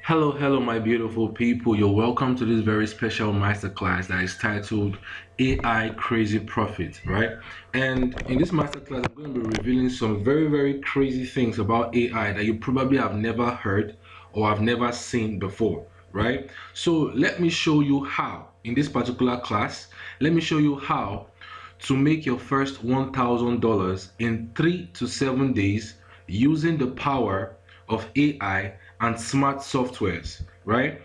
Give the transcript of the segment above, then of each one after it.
Hello, my beautiful people. You're welcome to this very special masterclass that is titled AI Crazy Profit, right? And in this masterclass, I'm going to be revealing some very crazy things about AI that you probably have never heard or have never seen before, right? So let me show you how, in this particular class, let me show you how to make your first $1,000 in 3 to 7 days using the power of AI and smart softwares, right?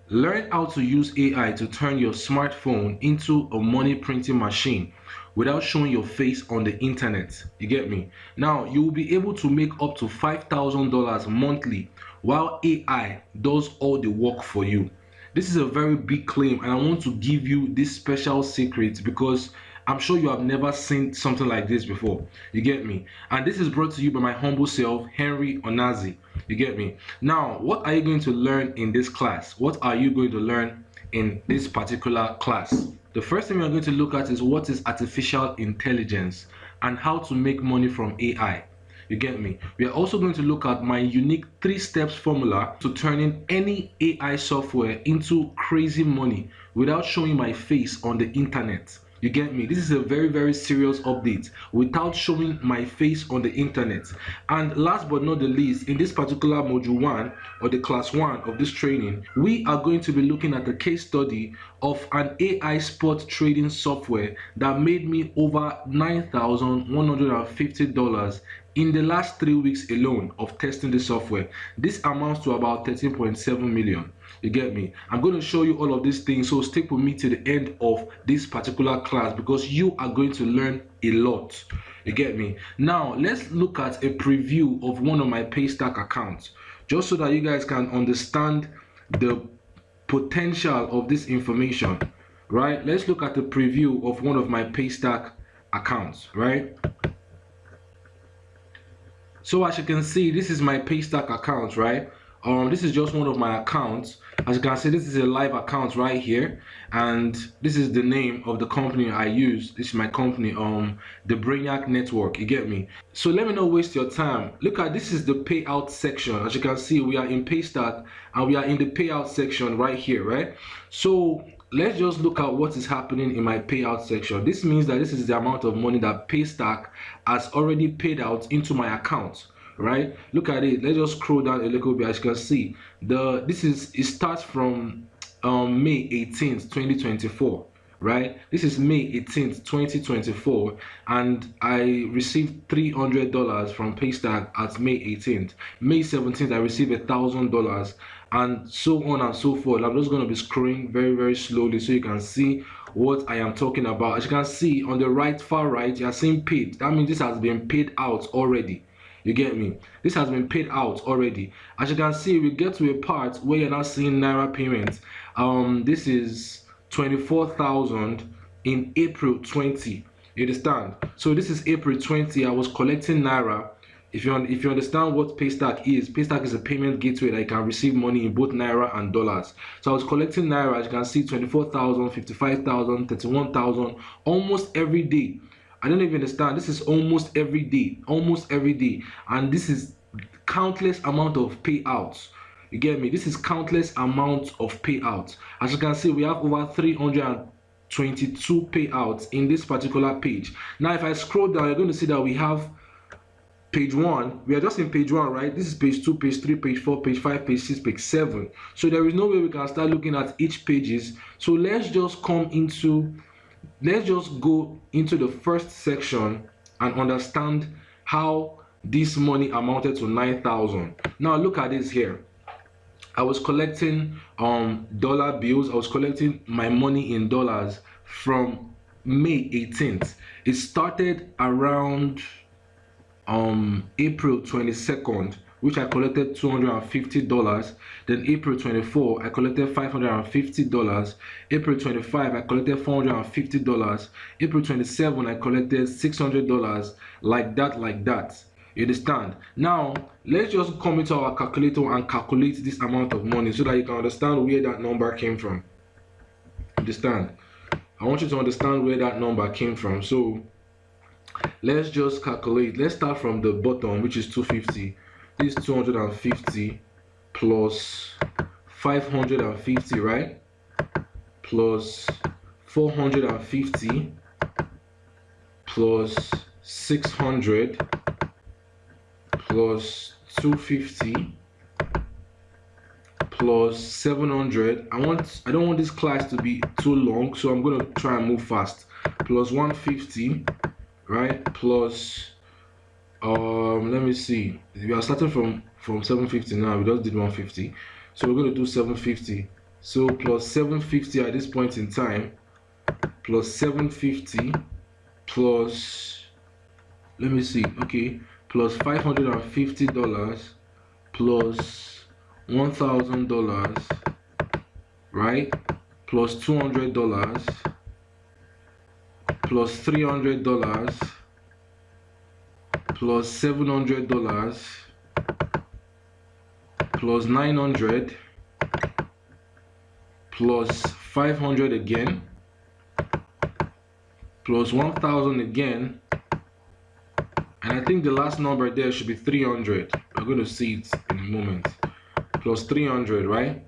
Learn how to use AI to turn your smartphone into a money printing machine without showing your face on the internet. You get me? Now, you will be able to make up to $5,000 monthly while AI does all the work for you. This is a very big claim, and I want to give you this special secret because I'm sure you have never seen something like this before. You get me? And this is brought to you by my humble self, Henry Onazi. You get me? Now, what are you going to learn in this class? What are you going to learn in this particular class? The first thing we are going to look at is what is artificial intelligence and how to make money from AI. You get me? We are also going to look at my unique 3-steps formula to turning any AI software into crazy money without showing my face on the internet. You get me? This is a very serious update without showing my face on the internet. And last but not the least, in this particular module 1 or the class 1 of this training, we are going to be looking at a case study of an AI spot trading software that made me over $9,150 in the last 3 weeks alone of testing the software. This amounts to about 13.7 million. You get me? I'm going to show you all of these things, so stick with me to the end of this particular class because you are going to learn a lot. You get me? Now let's look at a preview of one of my Paystack accounts just so that you guys can understand the potential of this information, right? Let's look at the preview of one of my Paystack accounts, right? So as you can see, this is my Paystack account, right? This is just one of my accounts. As you can see, this is a live account right here, and this is the name of the company I use. This is my company, the Brainiac Network. You get me? So let me not waste your time. Look at this is the payout section. As you can see, we are in Paystack and we are in the payout section right here, right? So let's just look at what is happening in my payout section. This means that this is the amount of money that Paystack has already paid out into my account, right? Look at it. Let's just scroll down a little bit. As you can see, it starts from May 18th 2024, right? This is May 18th 2024, and I received $300 from Paystack at May 18th. May 17th I received $1,000, and so on and so forth. I'm just going to be scrolling very slowly so you can see what I am talking about. As you can see on the right, far right, you are seeing paid. That means this has been paid out already. You get me? This has been paid out already. As you can see, we get to a part where you're not seeing Naira payments. This is 24,000 in April 20. You understand? So this is April 20. I was collecting Naira. If you understand what Paystack is a payment gateway that you can receive money in both Naira and dollars. So I was collecting Naira. As you can see, 24,000, 55,000, 31,000, almost every day. I don't even understand. This is almost every day, and this is countless amount of payouts. You get me? This is countless amounts of payouts. As you can see, we have over 322 payouts in this particular page. Now, if I scroll down, you're going to see that we have page 1. We are just in page 1, right? This is page 2, page 3, page 4, page 5, page 6, page 7. So there is no way we can start looking at each pages. So let's just go into the first section and understand how this money amounted to 9,000. Now look at this here. I was collecting dollar bills. I was collecting my money in dollars from May 18th. It started around April 22nd, which I collected $250. Then April 24, I collected $550. April 25, I collected $450. April 27, I collected $600. Like that. You understand? Now let's just come into our calculator and calculate this amount of money so that you can understand where that number came from. Understand? I want you to understand where that number came from. So let's just calculate. Let's start from the bottom, which is 250. This is 250 plus 550, right? Plus 450 plus 600 plus 250 plus 700. I don't want this class to be too long, so I'm going to try and move fast. Plus 150, right? Plus let me see, we are starting from 750 now. We just did 150, so we're going to do 750. So plus 750 at this point in time, plus 750 plus, let me see, okay, plus $550 plus $1,000, right? Plus $200 plus $300 plus $700 plus 900 plus 500 again plus 1,000 again, and I think the last number there should be 300. We're going to see it in a moment. Plus 300, right?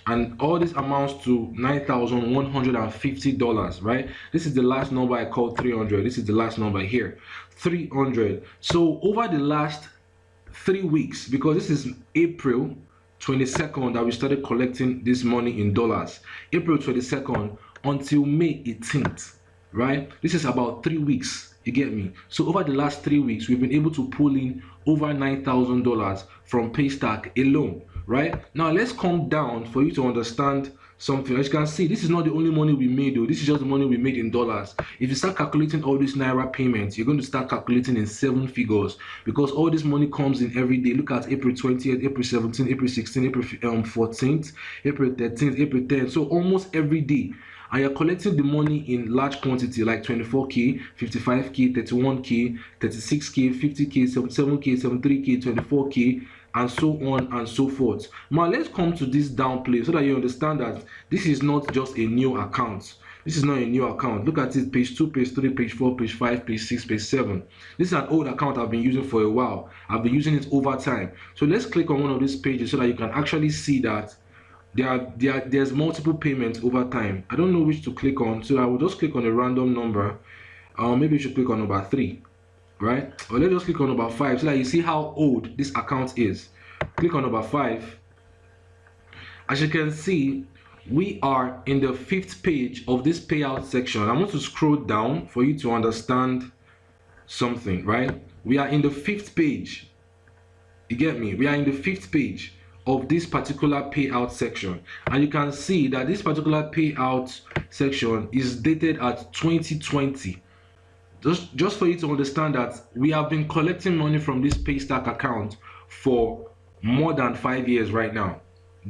And all this amounts to $9,150, right? This is the last number I called 300. This is the last number here, 300. So over the last 3 weeks, because this is April 22nd that we started collecting this money in dollars, April 22nd until May 18th, right? This is about 3 weeks, you get me? So over the last 3 weeks, we've been able to pull in over $9,000 from Paystack alone, right? Now let's come down for you to understand something. As you can see, this is not the only money we made though. This is just the money we made in dollars. If you start calculating all these Naira payments, you're going to start calculating in 7 figures, because all this money comes in every day. Look at April 20th, April 17th, April 16th, April 14th, April 13th, April 10th. So almost every day. And you're collecting the money in large quantity, like 24K, 55K, 31K, 36K, 50K, 77K, 73K, 24K, and so on and so forth. Now let's come to this down play so that you understand that this is not just a new account. This is not a new account. Look at it, page 2, page 3, page 4, page 5, page 6, page 7. This is an old account I've been using for a while. I've been using it over time. So let's click on one of these pages so that you can actually see that there's multiple payments over time. I don't know which to click on, so I will just click on a random number. Maybe you should click on number 3, right? Or let's just click on number 5 so that you see how old this account is. Click on number 5. As you can see, we are in the 5th page of this payout section. I want to scroll down for you to understand something, right? We are in the 5th page. You get me? We are in the 5th page of this particular payout section, and you can see that this particular payout section is dated at 2020. Just for you to understand that we have been collecting money from this Paystack account for more than 5 years right now.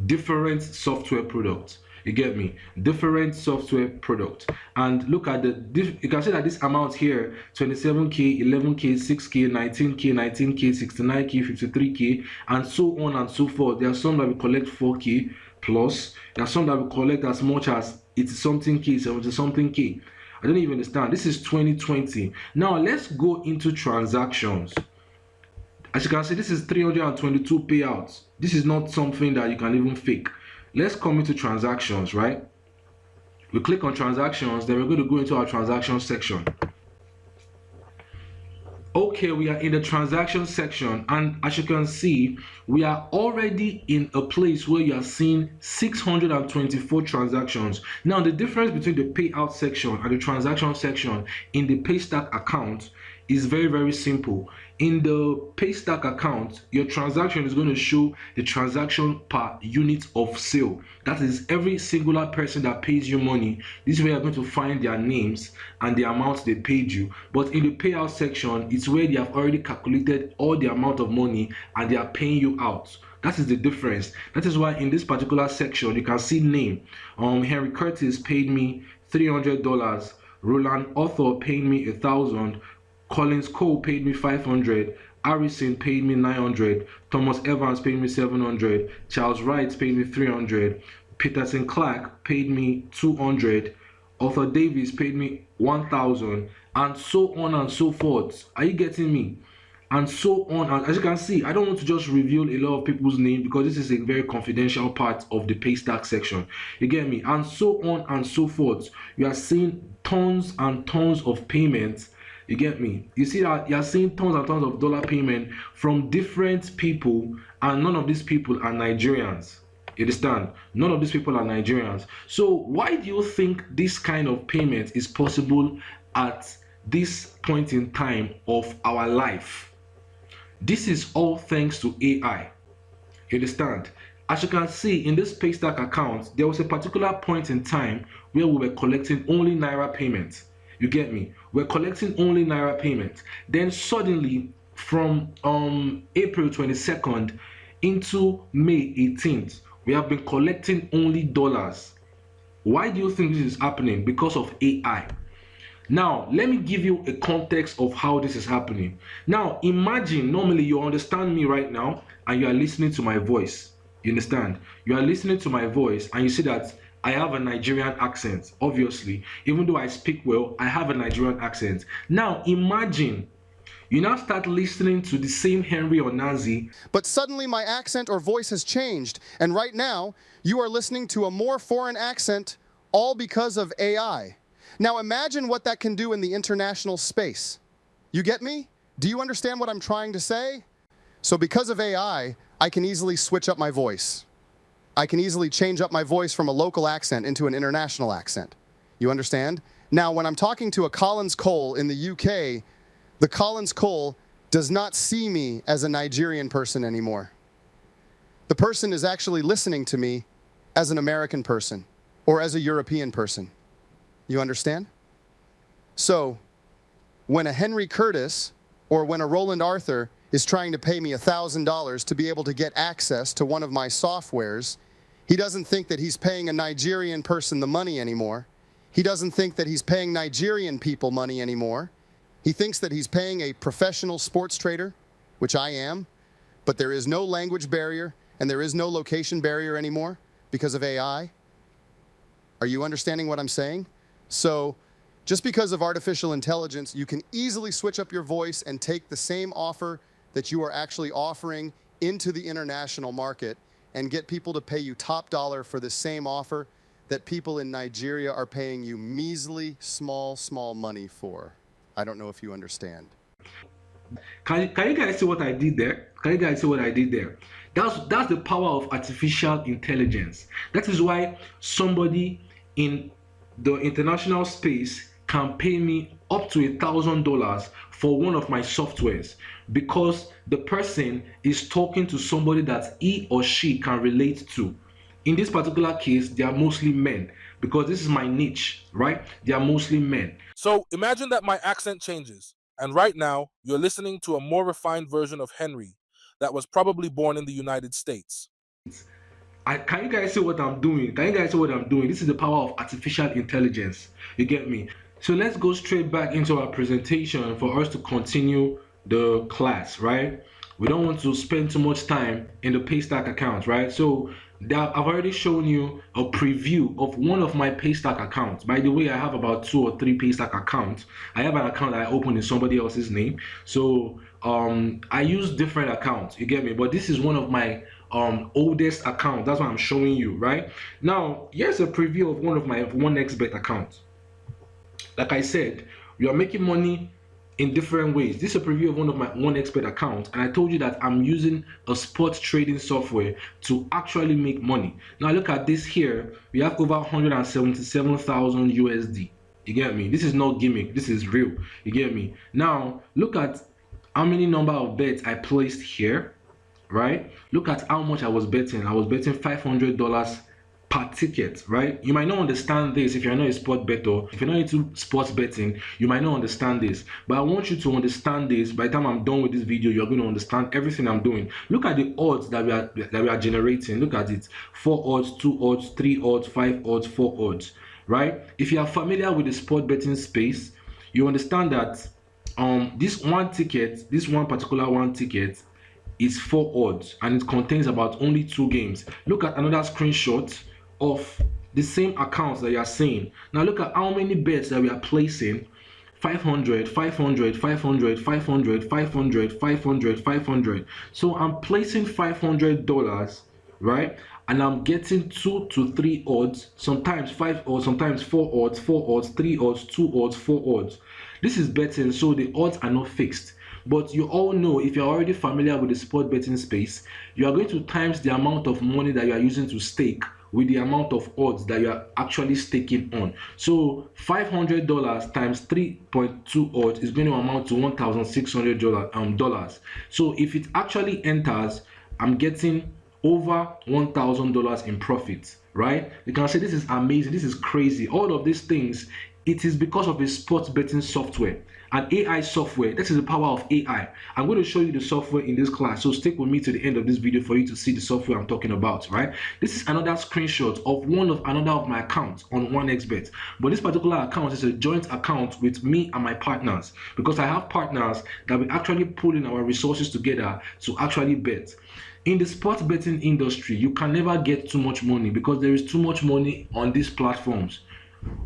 Different software products, you get me? Different software product. And look at you can see that this amount here, 27K, 11K, 6K, 19K, 19K, 69K, 53K, and so on and so forth. There are some that we collect 4K plus. There are some that we collect as much as 80 something K, 70 something K. I don't even understand. This is 2020. Now let's go into transactions. As you can see, this is 322 payouts. This is not something that you can even fake. Let's come into transactions, right? We click on transactions, then we're going to go into our transaction section. Okay, we are in the transaction section, and as you can see, we are already in a place where you are seeing 624 transactions. Now, the difference between the payout section and the transaction section in the Paystack account is very, very simple. In the Paystack account, your transaction is going to show the transaction per unit of sale. That is every singular person that pays you money. This is where you're going to find their names and the amount they paid you. But in the payout section, it's where they have already calculated all the amount of money and they are paying you out. That is the difference. That is why in this particular section, you can see name. Henry Curtis paid me $300. Roland Author paid me $1,000. Collins Cole paid me $500. Harrison paid me $900. Thomas Evans paid me $700. Charles Wright paid me $300. Peterson Clark paid me $200. Arthur Davis paid me $1,000, and so on and so forth. Are you getting me? and so on. And as you can see, I don't want to just reveal a lot of people's name because this is a very confidential part of the Paystack section. You get me? And so on and so forth. You are seeing tons and tons of payments. You get me? You see that you are seeing tons and tons of dollar payment from different people, and none of these people are Nigerians. You understand? None of these people are Nigerians. So why do you think this kind of payment is possible at this point in time of our life? This is all thanks to AI. You understand? As you can see in this Paystack account, there was a particular point in time where we were collecting only Naira payments. You get me? We're collecting only Naira payments. Then suddenly from April 22nd into May 18th, we have been collecting only dollars. Why do you think this is happening? Because of AI. Now, let me give you a context of how this is happening. Now, imagine normally you understand me right now and you are listening to my voice. You understand? You are listening to my voice and you see that I have a Nigerian accent. Obviously, even though I speak well, I have a Nigerian accent. Now, imagine you now start listening to the same Henry Onazi. But suddenly my accent or voice has changed, and right now you are listening to a more foreign accent, all because of AI. Now imagine what that can do in the international space. You get me? Do you understand what I'm trying to say? So because of AI, I can easily switch up my voice. I can easily change up my voice from a local accent into an international accent. You understand? Now when I'm talking to a Collins Cole in the UK, the Collins Cole does not see me as a Nigerian person anymore. The person is actually listening to me as an American person or as a European person. You understand? So, when a Henry Curtis or when a Roland Arthur is trying to pay me $1,000 to be able to get access to one of my softwares, he doesn't think that he's paying a Nigerian person the money anymore. He doesn't think that he's paying Nigerian people money anymore. He thinks that he's paying a professional sports trader, which I am, but there is no language barrier and there is no location barrier anymore because of AI. Are you understanding what I'm saying? So, just because of artificial intelligence, you can easily switch up your voice and take the same offer that you are actually offering into the international market and get people to pay you top dollar for the same offer that people in Nigeria are paying you measly, small money for. I don't know if you understand. Can you guys see what I did there? Can you guys see what I did there? That's the power of artificial intelligence. That is why somebody in the international space can pay me up to $1,000 for one of my softwares because the person is talking to somebody that he or she can relate to. In this particular case, they are mostly men because this is my niche, right? They are mostly men. So imagine that my accent changes, and right now you're listening to a more refined version of Henry that was probably born in the United States. Can you guys see what I'm doing? Can you guys see what I'm doing? This is the power of artificial intelligence. You get me? So let's go straight back into our presentation for us to continue the class, right? We don't want to spend too much time in the Paystack account, right? So I've already shown you a preview of one of my Paystack accounts. By the way, I have about 2 or 3 Paystack accounts. I have an account that I opened in somebody else's name. So I use different accounts, you get me? But this is one of my oldest accounts. That's what I'm showing you, right? Now, here's a preview of one of my 1xBet accounts. Like I said, we are making money in different ways. This is a preview of one of my 1xBet accounts, and I told you that I'm using a sports trading software to actually make money. Now look at this here. We have over 177,000 USD. You get me? This is not gimmick. This is real. You get me? Now look at how many number of bets I placed here, right? Look at how much I was betting. I was betting $500 per ticket, right? You might not understand this if you're not a sport bettor. If you're not into sports betting, you might not understand this, but I want you to understand this. By the time I'm done with this video, you're going to understand everything I'm doing. Look at the odds that we are generating. Look at it: 4 odds, 2 odds, 3 odds, 5 odds, 4 odds, right? If you are familiar with the sport betting space, you understand that this one particular ticket is 4 odds, and it contains about only 2 games. Look at another screenshot of the same accounts that you are seeing. Now look at how many bets that we are placing 500, 500, 500, 500, 500, 500, 500. So I'm placing $500, right? And I'm getting 2 to 3 odds, sometimes 5 odds, sometimes 4 odds, 4 odds, 3 odds, 2 odds, 4 odds. This is betting, so the odds are not fixed. But you all know, if you're already familiar with the sport betting space, you are going to times the amount of money that you are using to stake with the amount of odds that you are actually staking on. So $500 times 3.2 odds is going to amount to $1,600. So if it actually enters, I'm getting over $1,000 in profit, right? You can say this is amazing, this is crazy. All of these things, it is because of a sports betting software, an AI software. This is the power of AI. I'm going to show you the software in this class, so stick with me to the end of this video for you to see the software I'm talking about, right? This is another screenshot of another of my accounts on 1xBet, but this particular account is a joint account with me and my partners, because I have partners that we actually pull in our resources together to actually bet. In the sports betting industry, you can never get too much money because there is too much money on these platforms.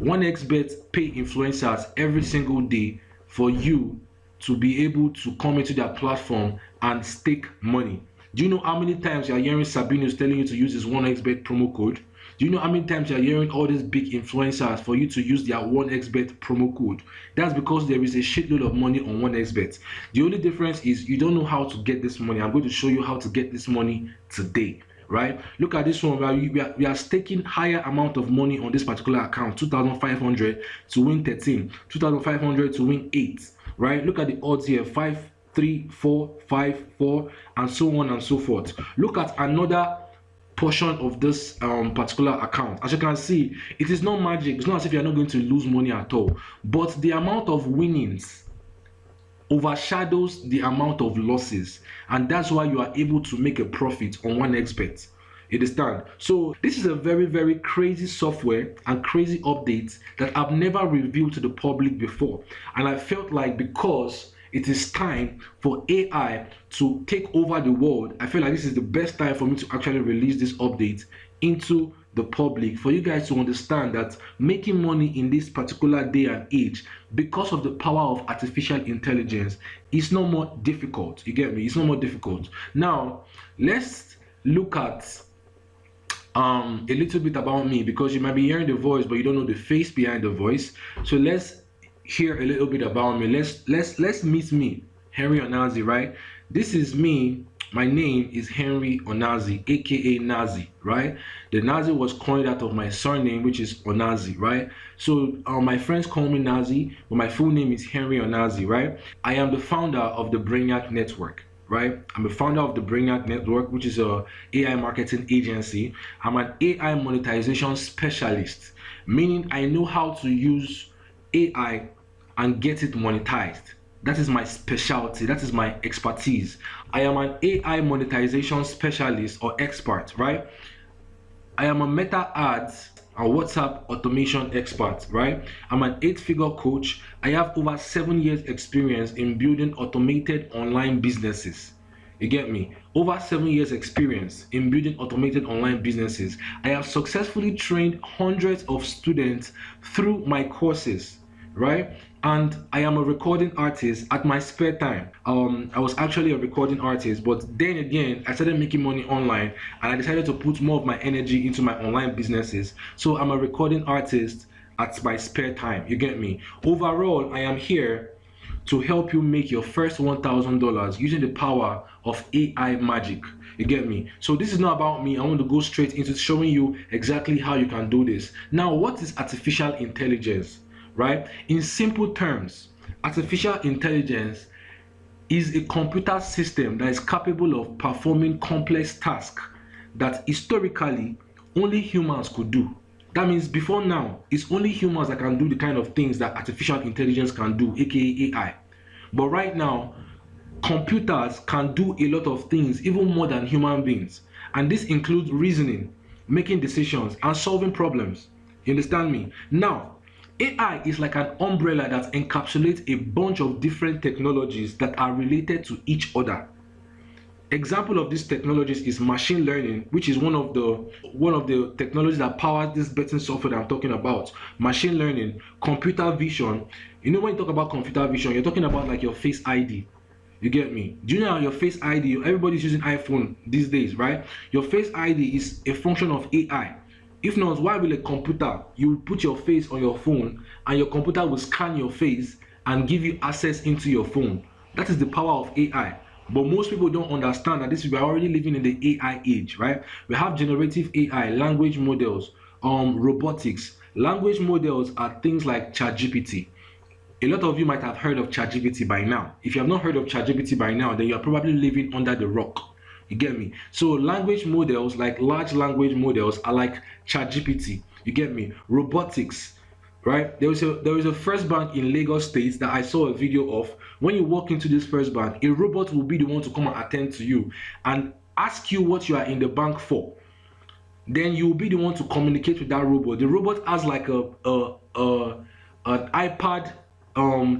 1xBet pay influencers every single day for you to be able to come into their platform and stake money. Do you know how many times you are hearing Sabinus telling you to use his 1xBet promo code? Do you know how many times you are hearing all these big influencers for you to use their 1xBet promo code? That's because there is a shitload of money on 1xBet. The only difference is you don't know how to get this money. I'm going to show you how to get this money today. Right? Look at this one. We are staking higher amount of money on this particular account, 2,500 to win 13, 2,500 to win 8. Right? Look at the odds here, 5, 3, 4, 5, 4, and so on and so forth. Look at another portion of this particular account. As you can see, it is not magic. It's not as if you're not going to lose money at all, but the amount of winnings overshadows the amount of losses, and that's why you are able to make a profit on 1xBet. You understand? So this is a very, very crazy software and crazy updates that I've never revealed to the public before, and I felt like because it is time for AI to take over the world, I feel like this is the best time for me to actually release this update into the public, for you guys to understand that making money in this particular day and age, because of the power of artificial intelligence, is no more difficult. You get me? It's no more difficult. Now let's look at a little bit about me, because you might be hearing the voice but you don't know the face behind the voice. So let's hear a little bit about me. Let's meet me, Henry Onazi, right? This is me. My name is Henry Onazi, aka Nazi, right? The Nazi was coined out of my surname, which is Onazi, right? So my friends call me Nazi, but my full name is Henry Onazi, right? I am the founder of the Brainiac Network, right? I'm the founder of the Brainiac Network, which is a AI marketing agency. I'm an AI monetization specialist, meaning I know how to use AI and get it monetized. That is my specialty. That is my expertise. I am an AI monetization specialist or expert, right? I am a meta ads and WhatsApp automation expert, right? I'm an 8-figure coach. I have over 7 years experience in building automated online businesses. You get me? Over 7 years experience in building automated online businesses. I have successfully trained hundreds of students through my courses, right? And I am a recording artist at my spare time. I was actually a recording artist, but then again, I started making money online and I decided to put more of my energy into my online businesses. So I'm a recording artist at my spare time. You get me? Overall, I am here to help you make your first $1,000 using the power of AI magic. You get me? So this is not about me. I want to go straight into showing you exactly how you can do this. Now, what is artificial intelligence? Right? In simple terms, artificial intelligence is a computer system that is capable of performing complex tasks that historically only humans could do. That means before now, it's only humans that can do the kind of things that artificial intelligence can do, aka AI. But right now, computers can do a lot of things, even more than human beings. And this includes reasoning, making decisions, and solving problems. You understand me? Now, AI is like an umbrella that encapsulates a bunch of different technologies that are related to each other. Example of these technologies is machine learning, which is one of the technologies that powers this betting software that I'm talking about. Machine learning, computer vision. You know, when you talk about computer vision, you're talking about like your face ID. You get me? Do you know your face ID? Everybody's using iPhone these days, right? Your face ID is a function of AI. If not, why will a computer, you put your face on your phone and your computer will scan your face and give you access into your phone? That is the power of AI. But most people don't understand that we are already living in the AI age, right? We have generative AI, language models, robotics. Language models are things like ChatGPT. A lot of you might have heard of ChatGPT by now. If you have not heard of ChatGPT by now, then you are probably living under the rock. You get me? So language models, like large language models, are like ChatGPT. You get me? Robotics, right? There is a first bank in Lagos State that I saw a video of. When you walk into this first bank, a robot will be the one to come and attend to you and ask you what you are in the bank for. Then you will be the one to communicate with that robot. The robot has like an iPad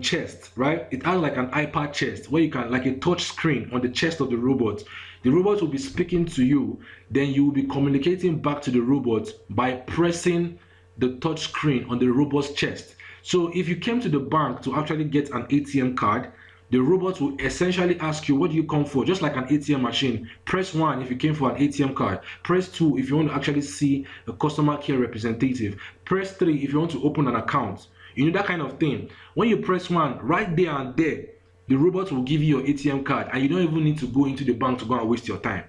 chest, right? It has like an iPad chest where you can, like a touch screen on the chest of the robot. The robot will be speaking to you, then you will be communicating back to the robot by pressing the touch screen on the robot's chest. So if you came to the bank to actually get an ATM card, the robot will essentially ask you, what do you come for? Just like an ATM machine. Press 1 if you came for an ATM card. Press 2 if you want to actually see a customer care representative. Press 3 if you want to open an account. You know, that kind of thing. When you press 1, right there and there, the robot will give you your ATM card and you don't even need to go into the bank to go and waste your time.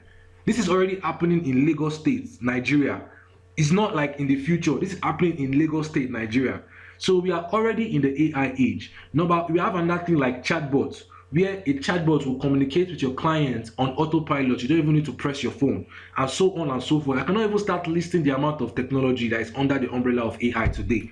This is already happening in Lagos State, Nigeria. It's not like in the future. This is happening in Lagos State, Nigeria. So we are already in the AI age. Number, we have another thing like chatbots, where a chatbot will communicate with your client on autopilot. You don't even need to press your phone, and so on and so forth. I cannot even start listing the amount of technology that is under the umbrella of AI today.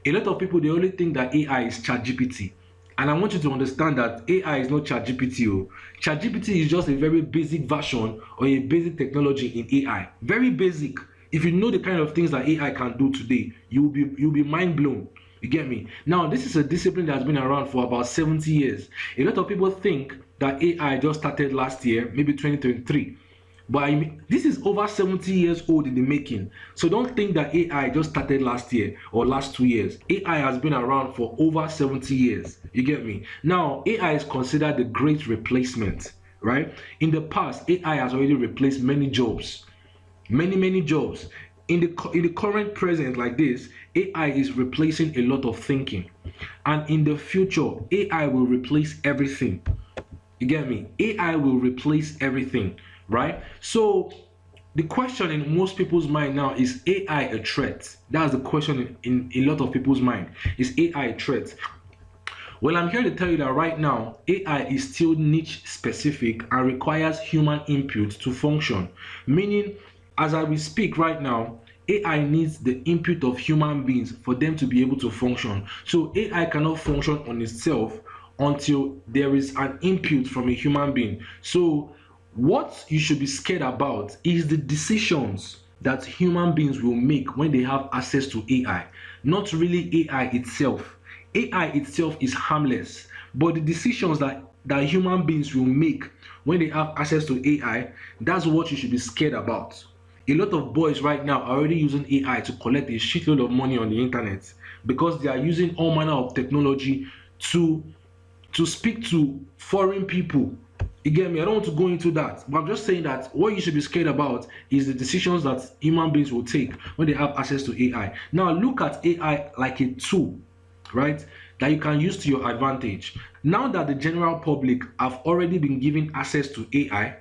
A lot of people, they only think that AI is ChatGPT. And I want you to understand that AI is not ChatGPT. ChatGPT is just a very basic version or a basic technology in AI. Very basic. If you know the kind of things that AI can do today, you'll be mind blown. You get me? Now, this is a discipline that has been around for about 70 years. A lot of people think that AI just started last year, maybe 2023. But this is over 70 years old in the making. So don't think that AI just started last year or last 2 years. AI has been around for over 70 years. You get me? Now, AI is considered the great replacement, right? In the past, AI has already replaced many jobs. Many jobs. In the current present like this, AI is replacing a lot of thinking. And in the future, AI will replace everything. You get me? AI will replace everything, right? So the question in most people's mind now is AI a threat? That's the question in a lot of people's mind. Is AI a threat? Well, I'm here to tell you that right now, AI is still niche specific and requires human input to function. Meaning, as I will speak right now, AI needs the input of human beings for them to be able to function. So AI cannot function on itself until there is an input from a human being. So what you should be scared about is the decisions that human beings will make when they have access to AI, not really AI itself. AI itself is harmless, but the decisions that human beings will make when they have access to AI, that's what you should be scared about. A lot of boys right now are already using AI to collect a shitload of money on the internet because they are using all manner of technology to speak to foreign people. You get me? I don't want to go into that, but I'm just saying that what you should be scared about is the decisions that human beings will take when they have access to AI. Now look at AI like a tool, right, that you can use to your advantage. Now that the general public have already been given access to AI,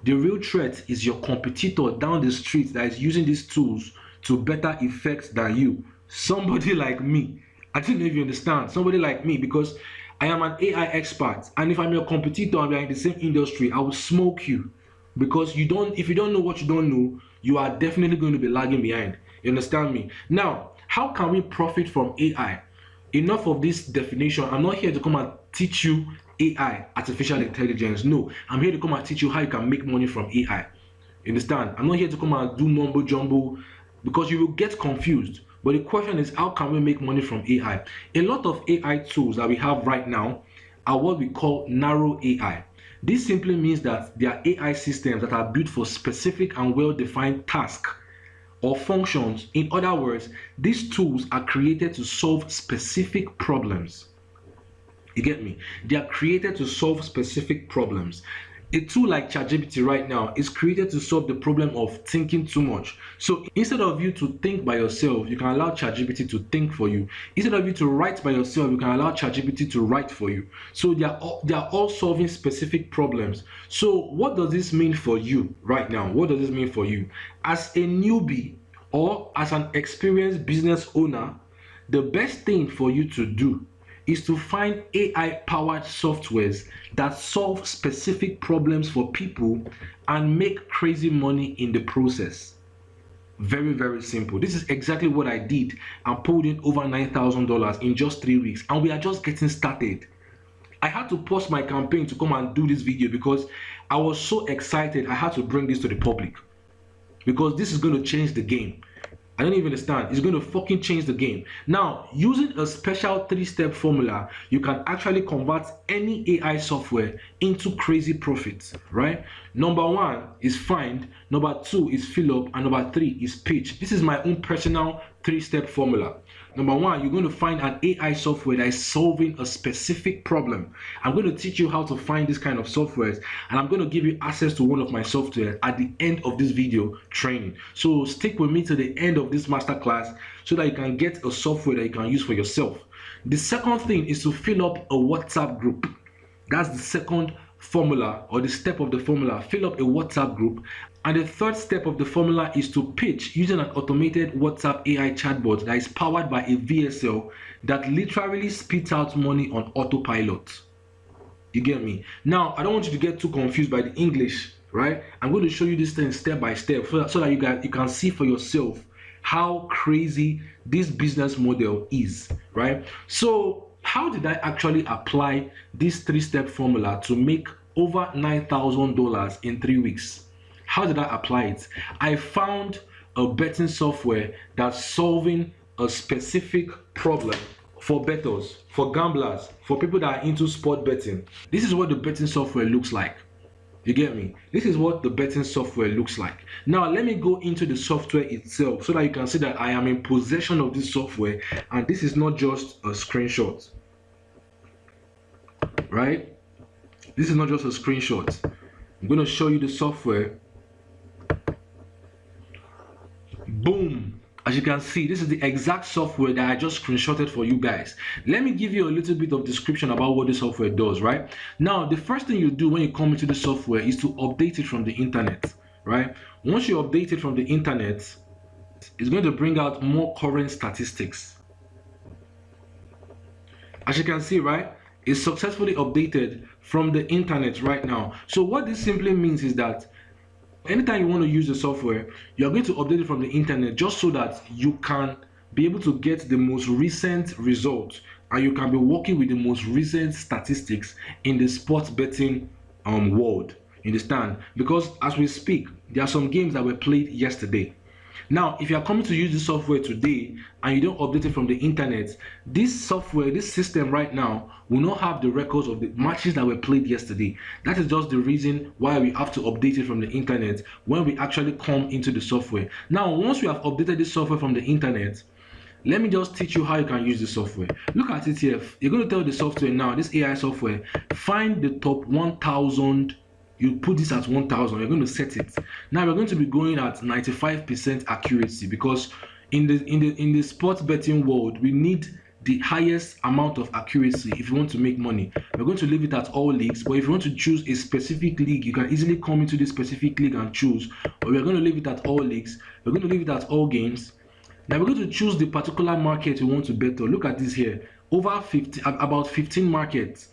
the real threat is your competitor down the street that is using these tools to better effect than you. Somebody like me. I don't know if you understand. Somebody like me, because I am an AI expert, and if I'm your competitor and we are in the same industry, I will smoke you. Because if you don't know what you don't know, you are definitely going to be lagging behind. You understand me? Now, how can we profit from AI? Enough of this definition. I'm not here to come and teach you AI, artificial intelligence. No, I'm here to come and teach you how you can make money from AI. You understand? I'm not here to come and do mumbo jumbo, because you will get confused. But the question is, how can we make money from AI? A lot of AI tools that we have right now are what we call narrow AI. This simply means that they are AI systems that are built for specific and well-defined tasks or functions. In other words, these tools are created to solve specific problems. You get me? They are created to solve specific problems. A tool like ChatGPT right now is created to solve the problem of thinking too much. So instead of you to think by yourself, you can allow ChatGPT to think for you. Instead of you to write by yourself, you can allow ChatGPT to write for you. So they are all solving specific problems. So what does this mean for you right now? What does this mean for you? As a newbie or as an experienced business owner, the best thing for you to do is to find AI-powered softwares that solve specific problems for people and make crazy money in the process. Very, very simple. This is exactly what I did and pulled in over $9,000 in just 3 weeks, and we are just getting started. I had to pause my campaign to come and do this video because I was so excited I had to bring this to the public, because this is going to change the game. I don't even understand. It's going to fucking change the game. Now, using a special 3-step formula, you can actually convert any AI software into crazy profits, right? Number 1 is find, number 2 is fill up, and number 3 is pitch. This is my own personal 3-step formula. Number 1, you're going to find an AI software that is solving a specific problem. I'm going to teach you how to find this kind of softwares, and I'm going to give you access to one of my software at the end of this video training. So stick with me to the end of this masterclass so that you can get a software that you can use for yourself. The second thing is to fill up a WhatsApp group. That's the second formula, or the step of the formula. Fill up a WhatsApp group. And the third step of the formula is to pitch using an automated WhatsApp AI chatbot that is powered by a VSL that literally spits out money on autopilot. You get me? Now, I don't want you to get too confused by the English, right? I'm going to show you this thing step by step so that you can see for yourself how crazy this business model is, right? So how did I actually apply this 3-step formula to make over $9,000 in 3 weeks? How did I apply it? I found a betting software that's solving a specific problem for bettors, for gamblers, for people that are into sport betting. This is what the betting software looks like. You get me? This is what the betting software looks like. Now, let me go into the software itself so that you can see that I am in possession of this software, and this is not just a screenshot, right? This is not just a screenshot. I'm going to show you the software. Boom. As you can see, this is the exact software that I just screenshotted for you guys. Let me give you a little bit of description about what this software does, right? Now, the first thing you do when you come into the software is to update it from the internet, right? Once you update it from the internet, it's going to bring out more current statistics. As you can see, right? It's successfully updated from the internet right now. So what this simply means is that anytime you want to use the software, you're going to update it from the internet just so that you can be able to get the most recent results and you can be working with the most recent statistics in the sports betting world. You understand? Because as we speak, there are some games that were played yesterday. Now, if you are coming to use this software today and you don't update it from the internet, this software, this system right now will not have the records of the matches that were played yesterday. That is just the reason why we have to update it from the internet when we actually come into the software. Now, once we have updated this software from the internet, let me just teach you how you can use the software. Look at it here. You're going to tell the software now, this AI software, find the top 1,000. You put this at 1,000. You're going to set it. Now we're going to be going at 95% accuracy, because in the sports betting world, we need the highest amount of accuracy if you want to make money. We're going to leave it at all leagues, but if you want to choose a specific league, you can easily come into this specific league and choose. But we're going to leave it at all leagues. We're going to leave it at all games. Now we're going to choose the particular market you want to bet on. Look at this here. About 15 markets.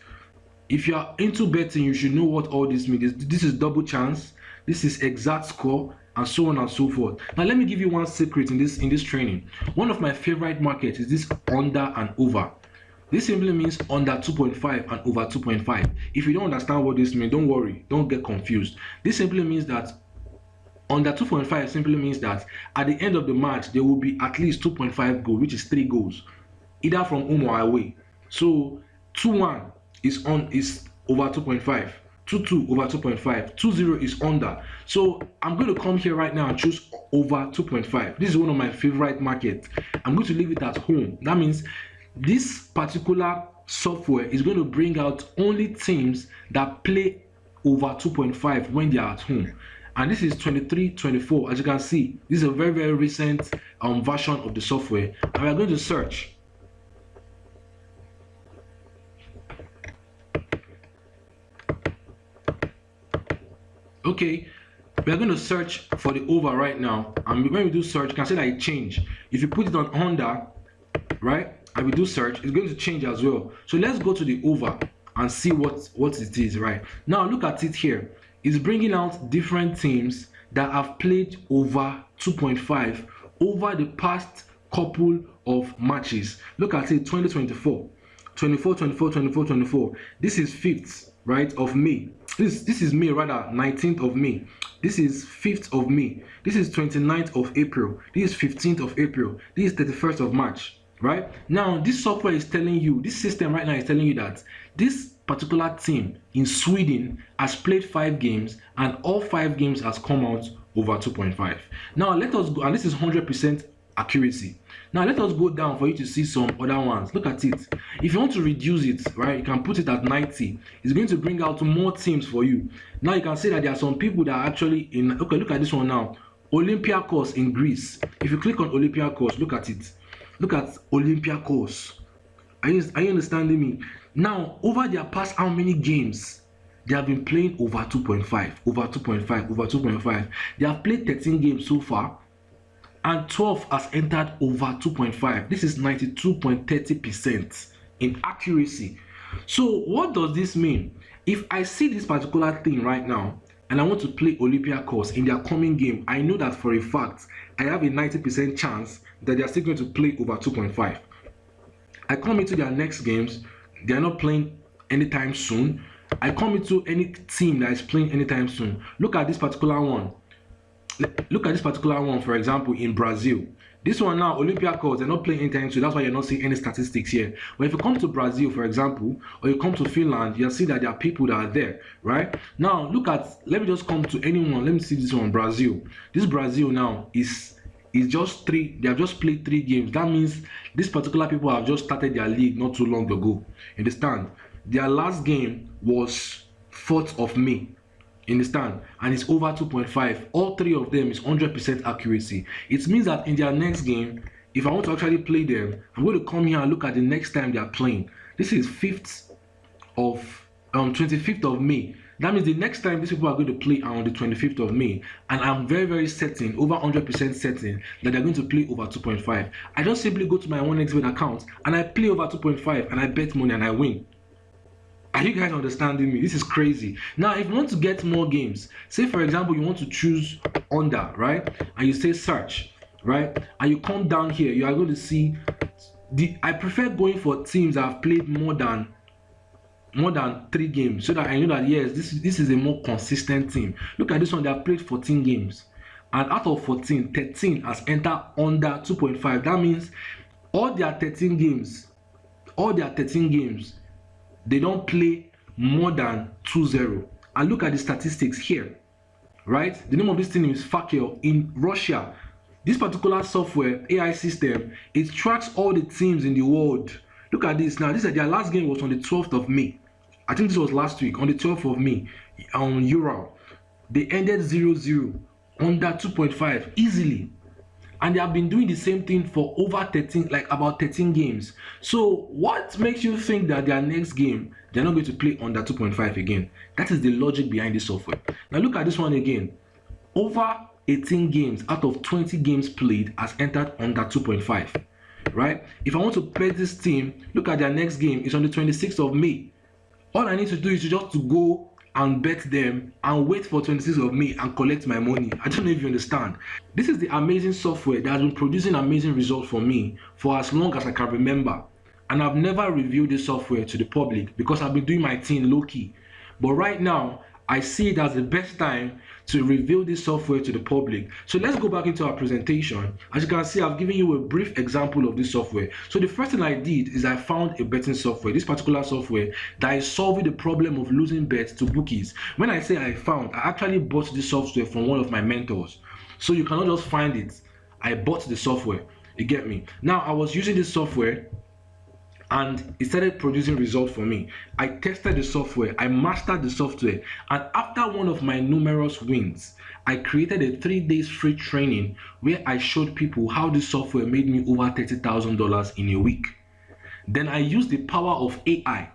If you are into betting, you should know what all this means. This is double chance, this is exact score, and so on and so forth. Now let me give you one secret in this training. One of my favorite markets is this under and over. This simply means under 2.5 and over 2.5. If you don't understand what this means, don't worry, don't get confused. This simply means that under 2.5 simply means that at the end of the match there will be at least 2.5 goals, which is 3 goals, either from home or away. So 2-1 is over 2.5. 22 over 2.5. 20 is under. So I'm going to come here right now and choose over 2.5. This is one of my favorite markets. I'm going to leave it at home. That means this particular software is going to bring out only teams that play over 2.5 when they are at home. And this is 23-24. As you can see, this is a very, very recent version of the software. And we are going to search. Okay, we are going to search for the over right now, and when we do search, you can see that it changed. If you put it on under, right, and we do search, it's going to change as well. So let's go to the over and see what it is. Right now, look at it here. It's bringing out different teams that have played over 2.5 over the past couple of matches. Look at it, 2024, 24, 24, 24, 24. This is 5th, right, of May. This is May, rather, 19th of May. This is 5th of May. This is 29th of April. This is 15th of April. This is 31st of March, right? Now, this software is telling you, this system right now is telling you that this particular team in Sweden has played 5 games, and all 5 games has come out over 2.5. Now, let us go, and this is 100% accuracy. Now let us go down for you to see some other ones. Look at it. If you want to reduce it, right, you can put it at 90. It's going to bring out more teams for you. Now you can see that there are some people that are actually in, okay, look at this one now. Olympiacos in Greece. If you click on Olympiacos, look at it. Look at Olympiacos. Are you understanding me? Now, over their past how many games? They have been playing over 2.5, over 2.5, over 2.5. They have played 13 games so far, and 12 has entered over 2.5. This is 92.30% in accuracy. So what does this mean? If I see this particular thing right now and I want to play Olympiacos in their coming game, I know that for a fact I have a 90% chance that they are still going to play over 2.5. I come into their next games, they are not playing anytime soon. I come into any team that is playing anytime soon. Look at this particular one. Look at this particular one, for example, in Brazil. This one now, Olympiacos, they're not playing anytime soon. That's why you're not seeing any statistics here. But if you come to Brazil, for example, or you come to Finland, you'll see that there are people that are there, right? Now, look at, let me just come to anyone. Let me see this one, Brazil. This Brazil now is just 3. They have just played 3 games. That means these particular people have just started their league not too long ago. Understand? Their last game was 4th of May. Understand? And it's over 2.5. All 3 of them is 100% accuracy. It means that in their next game, if I want to actually play them, I'm going to come here and look at the next time they are playing. This is 25th of May. That means the next time these people are going to play are on the 25th of May. And I'm very, very certain, over 100% certain, that they're going to play over 2.5. I just simply go to my 1xBet account and I play over 2.5 and I bet money and I win. Are you guys understanding me? This is crazy. Now, if you want to get more games, say for example, you want to choose under, right? And you say search, right? And you come down here, you are going to see I prefer going for teams that have played more than 3 games, so that I know that yes, this is a more consistent team. Look at this one, they have played 14 games. And out of 14, 13 has entered under 2.5. That means all their 13 games, they don't play more than 2-0. And look at the statistics here, right? The name of this team is Fakel in Russia. This particular software, AI system, it tracks all the teams in the world. Look at this now. This is their last game was on the 12th of May. I think this was last week, on the 12th of May, on Euro. They ended 0-0, under 2.5, easily. And they have been doing the same thing for over 13, like about 13 games. So what makes you think that their next game, they're not going to play under 2.5 again? That is the logic behind this software. Now look at this one again. Over 18 games out of 20 games played has entered under 2.5, right? If I want to play this team, look at their next game. It's on the 26th of May. All I need to do is just to go and bet them and wait for 26th of May and collect my money. I don't know if you understand. This is the amazing software that has been producing amazing results for me for as long as I can remember. And I've never reviewed this software to the public because I've been doing my thing low-key. But right now, I see it as the best time to reveal this software to the public. So let's go back into our presentation. As you can see, I've given you a brief example of this software. So the first thing I did is I found a betting software, this particular software that is solving the problem of losing bets to bookies. When I say I found, I actually bought this software from one of my mentors. So you cannot just find it. I bought the software. You get me? Now I was using this software and it started producing results for me. I tested the software, I mastered the software, and after one of my numerous wins, I created a 3 days free training where I showed people how this software made me over $30,000 in a week. Then I used the power of AI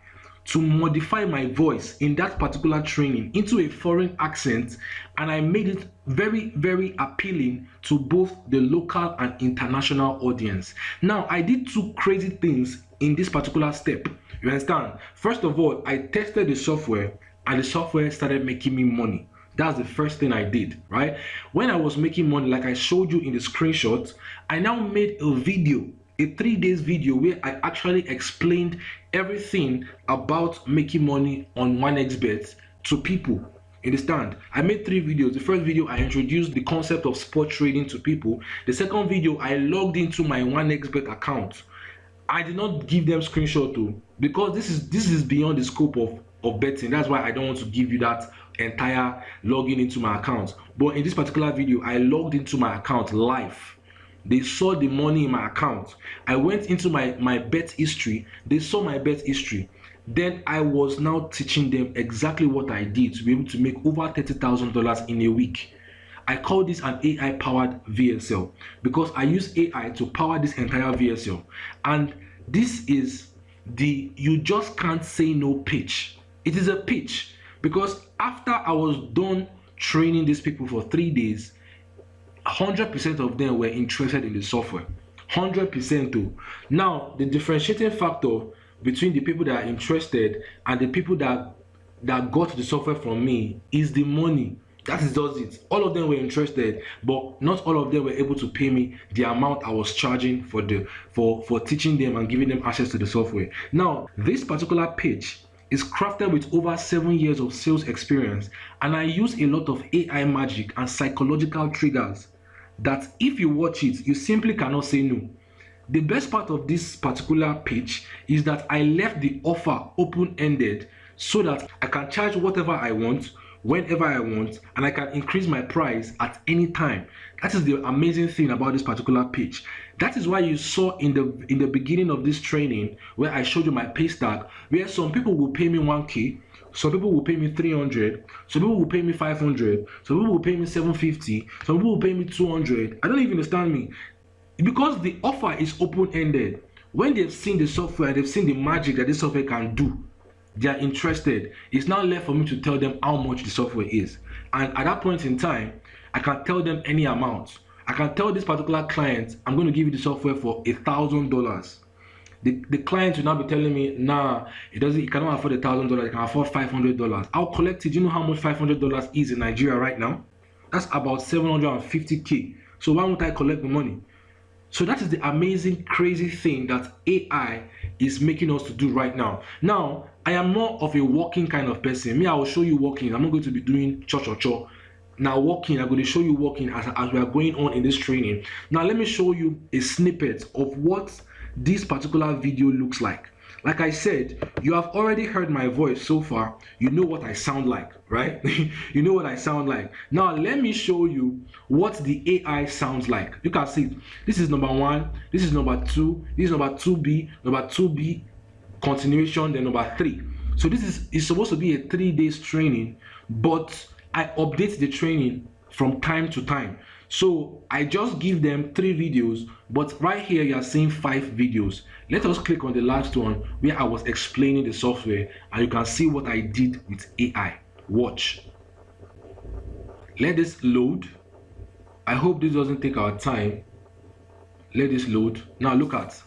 to modify my voice in that particular training into a foreign accent, and I made it very, very appealing to both the local and international audience. Now, I did two crazy things in this particular step. You understand? First of all, I tested the software and the software started making me money. That's the first thing I did, right? When I was making money, like I showed you in the screenshot, I now made a video, a 3 days video where I actually explained everything about making money on 1xBet to people. Understand? I made 3 videos. The first video, I introduced the concept of spot trading to people. The second video, I logged into my 1xBet account. I did not give them screenshot too, because this is beyond the scope of betting. That's why I don't want to give you that entire login into my account. But in this particular video, I logged into my account live. They saw the money in my account. I went into my bet history. They saw my bet history. Then I was now teaching them exactly what I did to be able to make over $30,000 in a week. I call this an AI powered VSL because I use AI to power this entire VSL. And this is the you just can't say no pitch. It is a pitch because after I was done training these people for 3 days, 100% of them were interested in the software. 100% too. Now, the differentiating factor between the people that are interested and the people that got the software from me is the money. That is just it. All of them were interested, but not all of them were able to pay me the amount I was charging for teaching them and giving them access to the software. Now, this particular page is crafted with over 7 years of sales experience, and I use a lot of AI magic and psychological triggers that if you watch it, you simply cannot say no. The best part of this particular page is that I left the offer open-ended so that I can charge whatever I want, whenever I want, and I can increase my price at any time. That is the amazing thing about this particular page. That is why you saw in the beginning of this training where I showed you my Paystack, where some people will pay me 1K, some people will pay me 300, some people will pay me 500, some people will pay me 750, some people will pay me 200. I don't even understand me. Because the offer is open-ended. When they've seen the software, they've seen the magic that this software can do, they are interested. It's now left for me to tell them how much the software is. And at that point in time, I can tell them any amount. I can tell this particular client, I'm going to give you the software for $1,000. The client will now be telling me, nah, it cannot afford $1,000, it can afford $500. I'll collect it. Do you know how much $500 is in Nigeria right now? That's about 750K. So why won't I collect the money? So that is the amazing, crazy thing that AI is making us to do right now. Now, I am more of a walking kind of person. Me, I will show you walking. I'm not going to be doing cho-cho-cho. Now, walking, I'm going to show you walking as we are going on in this training. Now, let me show you a snippet of what this particular video looks like. Like I said, you have already heard my voice so far. You know what I sound like, right? You know what I sound like. Now, let me show you what the AI sounds like. You can see this is number 1, this is number 2, this is number 2B, number 2B, continuation, then number 3. So this is supposed to be a 3 days training, but I update the training from time to time. So I just give them 3 videos, but right here you are seeing 5 videos. Let us click on the last one where I was explaining the software, and you can see what I did with AI. Watch. Let this load. I hope this doesn't take our time. Let this load. Now look at.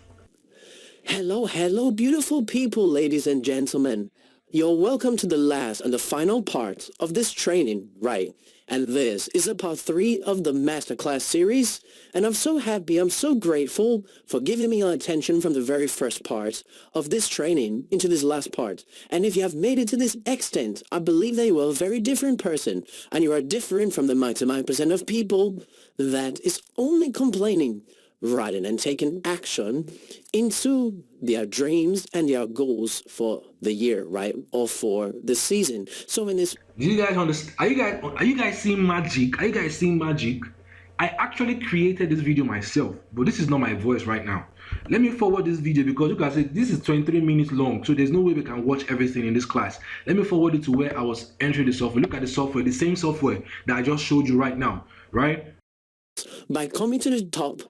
Hello, hello, beautiful people, ladies and gentlemen. You're welcome to the last and the final part of this training, right? And this is a part 3 of the masterclass series, and I'm so happy, I'm so grateful for giving me your attention from the very first part of this training into this last part. And if you have made it to this extent, I believe that you are a very different person, and you are different from the 99% of people that is only complaining rather than taking action into their dreams and their goals for the year, right? Or for the season. So in this... Do you guys understand? Are you guys seeing magic? Are you guys seeing magic? I actually created this video myself, but this is not my voice right now. Let me forward this video because you guys say this is 23 minutes long, so there's no way we can watch everything in this class. Let me forward it to where I was entering the software. Look at the software, the same software that I just showed you right now, right? By coming to the top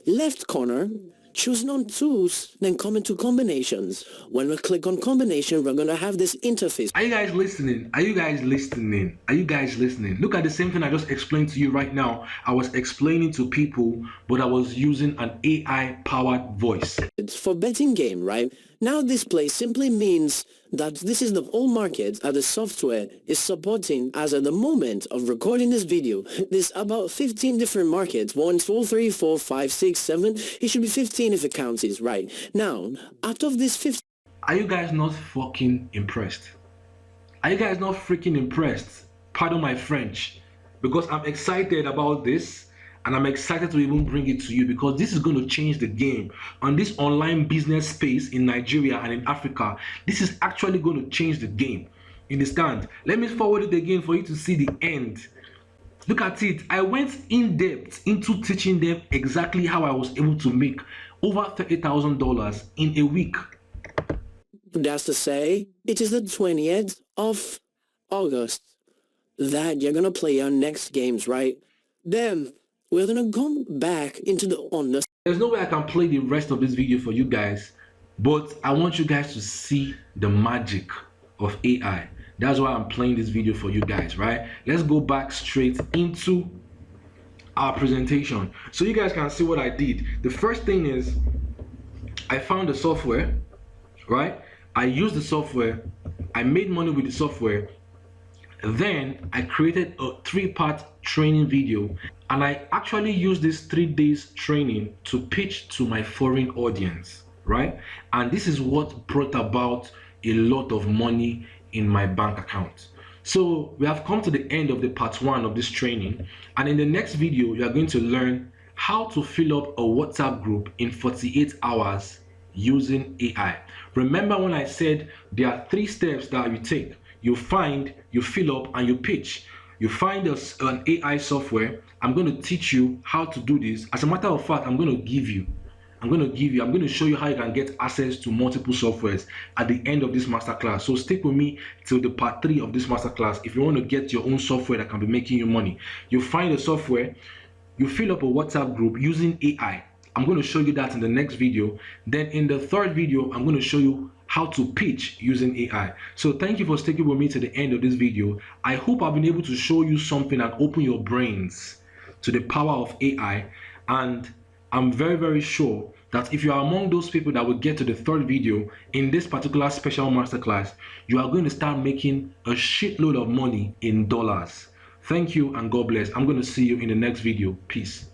left corner, choose non-tools, then come into combinations. When we click on combination, we're going to have this interface. Are you guys listening? Are you guys listening? Are you guys listening? Look at the same thing I just explained to you right now. I was explaining to people, but I was using an AI-powered voice. It's for betting game, right? Now display simply means that this is the whole market that the software is supporting as at the moment of recording this video. There's about 15 different markets. 1, 2, 3, 4, 5, 6, 7. It should be 15 if it counts is right. Now, out of this 15... Are you guys not fucking impressed? Are you guys not freaking impressed? Pardon my French. Because I'm excited about this. And I'm excited to even bring it to you because this is going to change the game on this online business space in Nigeria and in Africa. This is actually going to change the game. You understand? Let me forward it again for you to see the end. Look at it. I went in depth into teaching them exactly how I was able to make over $30,000 in a week. That's to say, it is the 20th of August that you're going to play your next games, right? Then we're gonna go back into the honest. There's no way I can play the rest of this video for you guys, but I want you guys to see the magic of AI. That's why I'm playing this video for you guys, right? Let's go back straight into our presentation so you guys can see what I did. The first thing is I found the software, right? I used the software, I made money with the software. Then I created a 3-part training video, and I actually used this 3 days training to pitch to my foreign audience, right? And this is what brought about a lot of money in my bank account. So we have come to the end of the part 1 of this training, and in the next video you are going to learn how to fill up a WhatsApp group in 48 hours using AI. Remember when I said there are 3 steps that you take? You find, you fill up, and you pitch. You find an AI software. I'm going to teach you how to do this. As a matter of fact, I'm going to show you how you can get access to multiple softwares at the end of this masterclass. So stick with me till the part 3 of this masterclass if you want to get your own software that can be making you money. You find a software, you fill up a WhatsApp group using AI. I'm going to show you that in the next video. Then in the 3rd video, I'm going to show you how to pitch using AI. So thank you for sticking with me to the end of this video. I hope I've been able to show you something and open your brains to the power of AI. And I'm very, very sure that if you are among those people that will get to the 3rd video in this particular special masterclass, you are going to start making a shitload of money in dollars. Thank you and God bless. I'm going to see you in the next video. Peace.